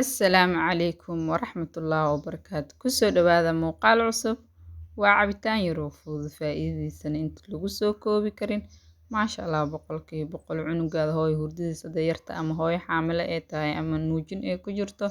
Assalaamu calaykum waraxmatullaahi wabarakaatu. Kusoo dhawaada muuqaal cusub. Waa cabitaan yar oo fudud, faa'iidadiisana inta lagu soo koobi karin. Maasha Allah, boqolkiiba boqol cunugaada hooyo hurdadiisa dayarta ama hooyo xaamilo ee tahay ama nuujin ee ku jirto.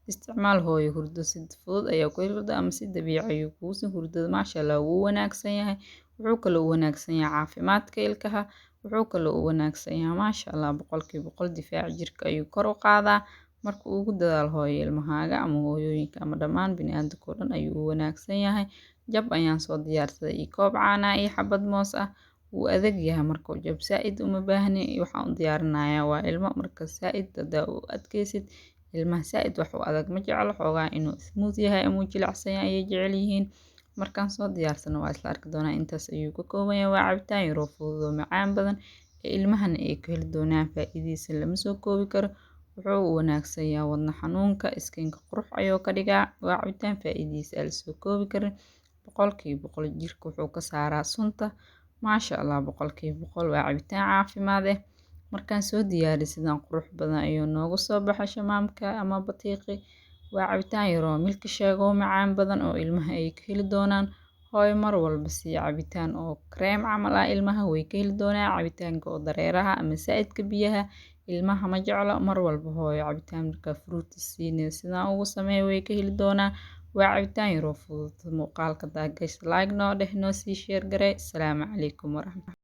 Isticmaal hooyo hurdo si fudud ayaa ku hurdo ama si dabiici ayuu kugu soo hurdada. Maasha Allah, wuu wanaagsan yahay. Wuxuu kaloo u wanaagsan yahay caafimaadka ilkaha. Wuxuu kaloo u wanaagsan yahay maasha Allah, boqolkiiba boqol difaaca jirka ayuu kor u qaadaa. Marka ugu dadaal hooyo ilmahaaga ama hooyooyinka ama dhammaan bini'aadamka oo dhan ayuu u wanaagsan yahay. Jab ayaan soo diyaarsaday iyo koob caana iyo xabad moos ah. Wuu adag yahay markuu jab saa'id uma baahni. Waxaan u diyaarinayaa waa ilmo marka saa'id hadaa u adkaysid. Ilmaha saa'id wax u adag ma jeclo, xoogaa inuu smooth yahay ama uu jilicsan yahay ayay jecel yihiin. Markaan soo diyaarsano waa isla arki doonaa intaas ayuu ka kooban yahay. Waa cabitaan yar oo fudud oo macaan badan ee ilmahana ay ka heli doonaan faa'iidadiisa lama soo koobi karo. Wuxuu u wanaagsan yahay wadna xanuunka, iskiinka qurux ayuu ka dhigaa. Waa cabitaan faa'iidadiisa aan la soo koobi karin. Boqolkiiba boqol jirka wuxuu ka saaraa sunta. Maasha Allah, boqolkiiba boqol waa cabitaan caafimaad ah. Markaan soo diyaariyo sidaan qurux badan ayuu noogu soo baxay shamaamka ama batiiqi. Waa cabitaan yar oo milki sheego macaan badan oo ilmaha ay ka heli doonaan. Hooyo mar walba si cabitaan oo cream camal ah ilmaha way ka heli doonaan. Cabitaanka oo dareeraha ama saa'idka biyaha ilmaha ma jeclo. Mar walba hooyo cabitaan marka fruit siinay sidaan ugu sameeyo way ka heli doonaan. Waa cabitaan yar oo fudud. Muuqaalka daageys like noo dheh noo sii share garee. Assalaamu calaykum waraxmatullaahi.